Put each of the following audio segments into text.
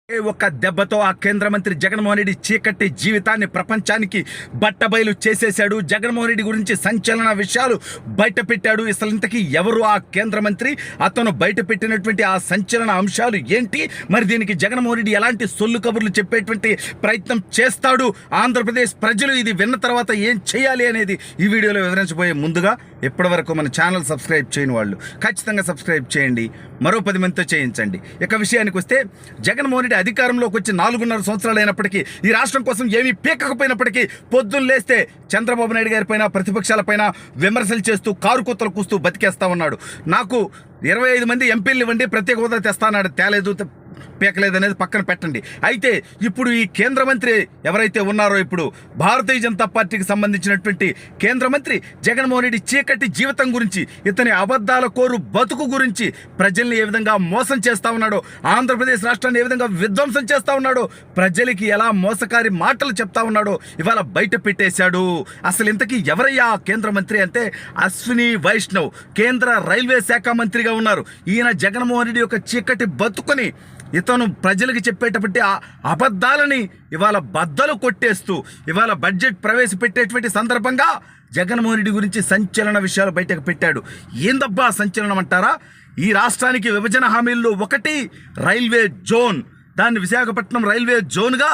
ఒక్క దెబ్బతో ఆ కేంద్ర మంత్రి జగన్మోహన్ రెడ్డి చీకటి జీవితాన్ని ప్రపంచానికి బట్టబయలు చేసేశాడు. జగన్మోహన్ రెడ్డి గురించి సంచలన విషయాలు బయట పెట్టాడు. అసలు ఇంతకీ ఎవరు ఆ కేంద్ర మంత్రి? అతను బయట పెట్టినటువంటి ఆ సంచలన అంశాలు ఏంటి? మరి దీనికి జగన్మోహన్ రెడ్డి ఎలాంటి సొల్లు కబుర్లు చెప్పేటువంటి ప్రయత్నం చేస్తాడు? ఆంధ్రప్రదేశ్ ప్రజలు ఇది విన్న తర్వాత ఏం చేయాలి అనేది ఈ వీడియోలో వివరించబోయే ముందుగా ఇప్పటివరకు మన ఛానల్ సబ్స్క్రైబ్ చేయని వాళ్ళు ఖచ్చితంగా సబ్స్క్రైబ్ చేయండి, మరో 10 మందితో చేయించండి. ఇక విషయానికి వస్తే, జగన్మోహన్ రెడ్డి అధికారంలోకి వచ్చి 4.5 సంవత్సరాలు అయినప్పటికీ ఈ రాష్ట్రం కోసం ఏమీ పీకకపోయినప్పటికీ పొద్దున్న లేస్తే చంద్రబాబు నాయుడు గారి పైన, ప్రతిపక్షాలపైన విమర్శలు చేస్తూ కారు కూతలు కూస్తూ బతికేస్తా ఉన్నాడు. నాకు 25 మంది ఎంపీలు ఇవ్వండి, ప్రత్యేక హోదా తెస్తానాడు, తేలేదు, పీకలేదనేది పక్కన పెట్టండి. అయితే ఇప్పుడు ఈ కేంద్ర మంత్రి ఎవరైతే ఉన్నారో, ఇప్పుడు భారతీయ జనతా పార్టీకి సంబంధించినటువంటి కేంద్ర మంత్రి జగన్మోహన్ రెడ్డి చీకటి జీవితం గురించి, ఇతని అబద్ధాల కోరు బతుకు గురించి, ప్రజల్ని ఏ విధంగా మోసం చేస్తా ఉన్నాడో, ఆంధ్రప్రదేశ్ రాష్ట్రాన్ని ఏ విధంగా విధ్వంసం చేస్తా ఉన్నాడో, ప్రజలకి ఎలా మోసకారి మాటలు చెప్తా ఉన్నాడో ఇవాళ బయట పెట్టేశాడు. అసలు ఇంతకీ ఎవరయ్యా కేంద్ర మంత్రి అంటే అశ్విని వైష్ణవ్. కేంద్ర రైల్వే శాఖ మంత్రిగా ఉన్నారు. ఈయన జగన్మోహన్ రెడ్డి యొక్క చీకటి బతుకుని, ఇతను ప్రజలకు చెప్పేటప్పటి అబద్ధాలని ఇవాళ బద్దలు కొట్టేస్తూ ఇవాళ బడ్జెట్ ప్రవేశపెట్టేటువంటి సందర్భంగా జగన్మోహన్ రెడ్డి గురించి సంచలన విషయాలు బయటకు పెట్టాడు. ఏందబ్బా సంచలనం అంటారా? ఈ రాష్ట్రానికి విభజన హామీల్లో ఒకటి రైల్వే జోన్. దాన్ని విశాఖపట్నం రైల్వే జోన్గా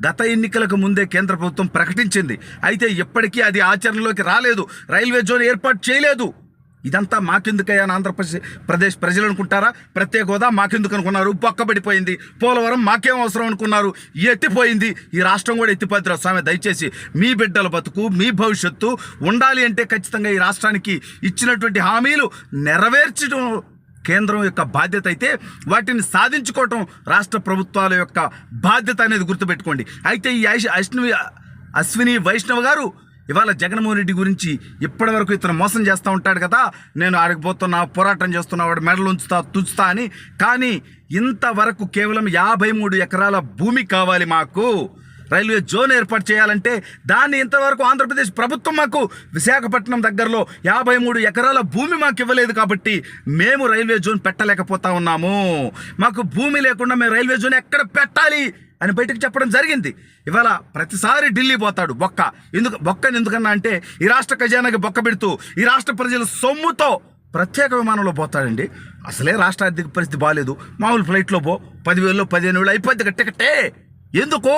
గత ఎన్నికలకు ముందే కేంద్ర ప్రభుత్వం ప్రకటించింది. అయితే ఇప్పటికీ అది ఆచరణలోకి రాలేదు. రైల్వే జోన్ ఏర్పాటు చేయలేదు. ఇదంతా మాకెందుకయ్యా అని ఆంధ్రప్రదేశ్ ప్రజలు అనుకుంటారా? ప్రత్యేక హోదా మాకెందుకు అనుకున్నారు? పక్కబడిపోయింది. పోలవరం మాకేం అవసరం అనుకున్నారు? ఎత్తిపోయింది. ఈ రాష్ట్రం కూడా ఎత్తిపోద్దురా స్వామి. దయచేసి మీ బిడ్డల బతుకు, మీ భవిష్యత్తు ఉండాలి అంటే ఖచ్చితంగా ఈ రాష్ట్రానికి ఇచ్చినటువంటి హామీలు నెరవేర్చడం కేంద్రం యొక్క బాధ్యత అయితే, వాటిని సాధించుకోవటం రాష్ట్ర ప్రభుత్వాల యొక్క బాధ్యత అనేది గుర్తుపెట్టుకోండి. అయితే ఈ అశ్విని వైష్ణవ్ గారు ఇవాళ జగన్మోహన్ రెడ్డి గురించి ఇప్పటివరకు ఇతను మోసం చేస్తూ ఉంటాడు కదా, నేను ఆడిపోతున్నా, పోరాటం చేస్తున్నా, వాడు మెడలు ఉంచుతా, తుచుతా అని. కానీ ఇంతవరకు కేవలం 53 ఎకరాల భూమి కావాలి మాకు, రైల్వే జోన్ ఏర్పాటు చేయాలంటే దాన్ని ఇంతవరకు ఆంధ్రప్రదేశ్ ప్రభుత్వం మాకు విశాఖపట్నం దగ్గరలో 53 ఎకరాల భూమి మాకు ఇవ్వలేదు కాబట్టి మేము రైల్వే జోన్ పెట్టలేకపోతా ఉన్నాము. మాకు భూమి లేకుండా మేము రైల్వే జోన్ ఎక్కడ పెట్టాలి అని బయటకు చెప్పడం జరిగింది. ఇవాళ ప్రతిసారి ఢిల్లీ పోతాడు బొక్కని ఎందుకన్నా అంటే, ఈ రాష్ట్ర ఖజానాకి బొక్క పెడుతూ ఈ రాష్ట్ర ప్రజల సొమ్ముతో ప్రత్యేక విమానంలో పోతాడండి. అసలే రాష్ట్ర ఆర్థిక పరిస్థితి బాగాలేదు. మామూలు ఫ్లైట్లో 10,000 15,000 అయిపోద్ది టికెట్టే. ఎందుకో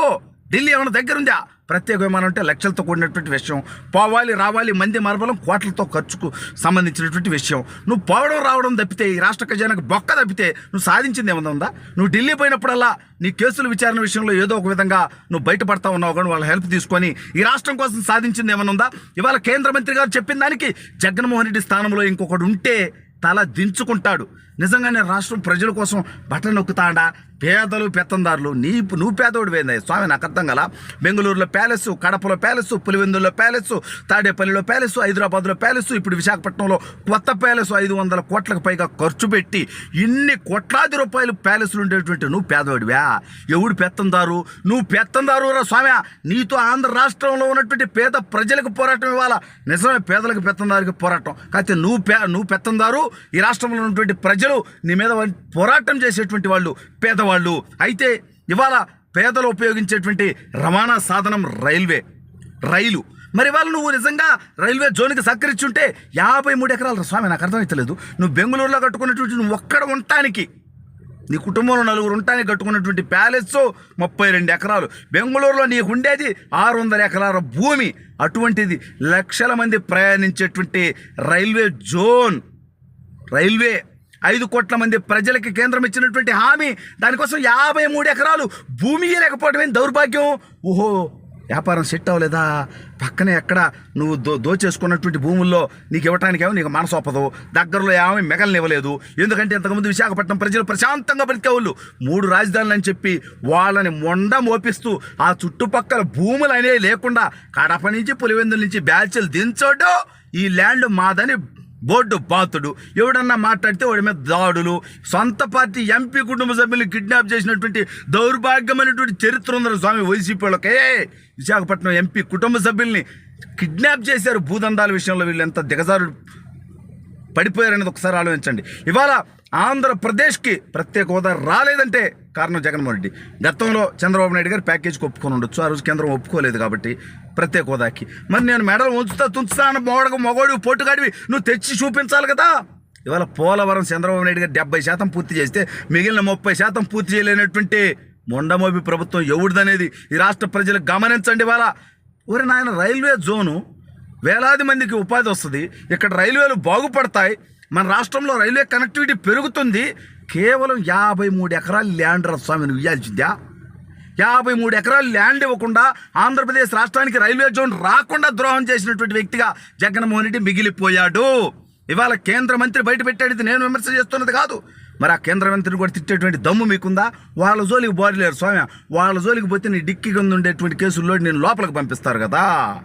ఢిల్లీ ఏమైనా దగ్గర ఉందా? ప్రత్యేక విమానం అంటే లక్షలతో కూడినటువంటి విషయం. పోవాలి రావాలి, మంది మార్బలం కోట్లతో ఖర్చుకు సంబంధించినటువంటి విషయం. నువ్వు పోవడం రావడం తప్పితే, ఈ రాష్ట్ర ఖజానాకు బొక్క తప్పితే నువ్వు సాధించింది ఏమైనా ఉందా? నువ్వు ఢిల్లీ పోయినప్పుడల్లా నీ కేసుల విచారణ విషయంలో ఏదో ఒక విధంగా నువ్వు బయటపడతా ఉన్నావు, కానీ వాళ్ళ హెల్ప్ తీసుకొని ఈ రాష్ట్రం కోసం సాధించింది ఏమైనా ఉందా? ఇవాళ కేంద్ర మంత్రి గారు చెప్పిన దానికి జగన్మోహన్ రెడ్డి స్థానంలో ఇంకొకడు ఉంటే తల దించుకుంటాడు. నిజంగానే రాష్ట్రం ప్రజల కోసం బట్టలు నొక్కుతాడా? పేదలు పెత్తందారులు, నువ్వు పేదోడు వేందా స్వామి? నాకు అర్థం కదా. బెంగళూరులో ప్యాలెస్, కడపలో ప్యాలెస్, పులివెందుల్లో ప్యాలెస్, తాడేపల్లిలో ప్యాలెస్, హైదరాబాద్లో ప్యాలెస్, ఇప్పుడు విశాఖపట్నంలో కొత్త ప్యాలెస్ 500 కోట్లకు పైగా ఖర్చు పెట్టి ఇన్ని కోట్లాది రూపాయలు ప్యాలెస్లు ఉండేటువంటి నువ్వు పేదోడివా? ఎవడు పెత్తందారు? నువ్వు పెత్తందారు రా స్వామి. నీతో ఆంధ్ర రాష్ట్రంలో ఉన్నటువంటి పేద ప్రజలకు పోరాటం ఇవ్వాలా. నిజమే, పేదలకు పెత్తందారికి పోరాటం. కాకపోతే నువ్వు పెత్తందారు. ఈ రాష్ట్రంలో ఉన్నటువంటి ప్రజలు నీ మీద పోరాటం చేసేటువంటి వాళ్ళు పేదవాళ్ళు. అయితే ఇవాళ పేదలు ఉపయోగించేటువంటి రవాణా సాధనం రైలు. మరి వాళ్ళు నువ్వు నిజంగా రైల్వే జోన్కి సహకరించుంటే 53 ఎకరాలు స్వామి. నాకు అర్థమవుతలేదు. నువ్వు బెంగళూరులో కట్టుకున్నటువంటి, నువ్వు ఒక్కడ ఉండటానికి, నీ కుటుంబంలో 4 ఉండటానికి కట్టుకున్నటువంటి ప్యాలెస్ 32 ఎకరాలు. బెంగళూరులో నీకు ఉండేది 600 ఎకరాల భూమి. అటువంటిది లక్షల మంది ప్రయాణించేటువంటి రైల్వే 5 కోట్ల మంది ప్రజలకి కేంద్రం ఇచ్చినటువంటి హామీ, దానికోసం 53 ఎకరాలు భూమి లేకపోవడమే దౌర్భాగ్యం. ఓహో, వ్యాపారం సెట్ అవ్వలేదా? పక్కనే ఎక్కడ నువ్వు దోచేసుకున్నటువంటి భూముల్లో నీకు ఇవ్వటానికేమో నీకు మనసు ఒప్పదు. దగ్గరలో ఏమీ మిగలనివ్వలేదు. ఎందుకంటే ఇంతకుముందు విశాఖపట్నం ప్రజలు ప్రశాంతంగా బతికేవాళ్ళు. 3 రాజధానులు అని చెప్పి వాళ్ళని మోపిస్తూ ఆ చుట్టుపక్కల భూములు అనేవి లేకుండా కడప నుంచి పులివెందుల నుంచి బ్యాచ్లు దించోడు, ఈ ల్యాండ్ మాదని బోర్డు బాతుడు. ఎవడన్నా మాట్లాడితే వాడి మీద దాడులు. సొంత పార్టీ ఎంపీ కుటుంబ సభ్యులు కిడ్నాప్ చేసినటువంటి దౌర్భాగ్యమైనటువంటి చరిత్ర ఉందని స్వామి వైసీపీ వాళ్ళకే. విశాఖపట్నం ఎంపీ కుటుంబ సభ్యుల్ని కిడ్నాప్ చేశారు. భూదందాల విషయంలో వీళ్ళు ఎంత దిగజారు పడిపోయారనేది ఒకసారి ఆలోచించండి. ఇవాళ ఆంధ్రప్రదేశ్కి ప్రత్యేక హోదా రాలేదంటే కారణం జగన్మోహన్ రెడ్డి. గతంలో చంద్రబాబు నాయుడు గారు ప్యాకేజీకి ఒప్పుకొని ఉండొచ్చు, ఆ రోజు కేంద్రం ఒప్పుకోలేదు కాబట్టి ప్రత్యేక హోదాకి. మరి నేను మెడలు ఉంచుతా తుంచుతా అన్న మొగోడు పొట్టుగాడివి నువ్వు తెచ్చి చూపించాలి కదా. ఇవాళ పోలవరం చంద్రబాబు నాయుడు గారు 70% పూర్తి చేస్తే మిగిలిన 30% పూర్తి చేయలేనటువంటి మొండమోబి ప్రభుత్వం ఎవరిదనేది ఈ రాష్ట్ర ప్రజలు గమనించండి. ఇవాళ ఊరి నాయన రైల్వే జోను వేలాది మందికి ఉపాధి వస్తుంది, ఇక్కడ రైల్వేలు బాగుపడతాయి, మన రాష్ట్రంలో రైల్వే కనెక్టివిటీ పెరుగుతుంది. కేవలం 53 ఎకరాల ల్యాండ్ స్వామి నువ్వు ఇవ్వాల్సిందా? 53 ఎకరాల ల్యాండ్ ఇవ్వకుండా ఆంధ్రప్రదేశ్ రాష్ట్రానికి రైల్వే జోన్ రాకుండా ద్రోహం చేసినటువంటి వ్యక్తిగా జగన్మోహన్ రెడ్డి మిగిలిపోయాడు. ఇవాళ కేంద్ర మంత్రి బయట పెట్టాడు, ఇది నేను విమర్శ చేస్తున్నది కాదు. మరి ఆ కేంద్ర మంత్రిని కూడా తిట్టేటువంటి దమ్ము మీకుందా? వాళ్ళ జోలికి పోలేరు స్వామి, వాళ్ళ జోలికి పోతే నీ డిక్కి కింద ఉండేటువంటి కేసుల్లో నేను లోపలికి పంపిస్తారు కదా.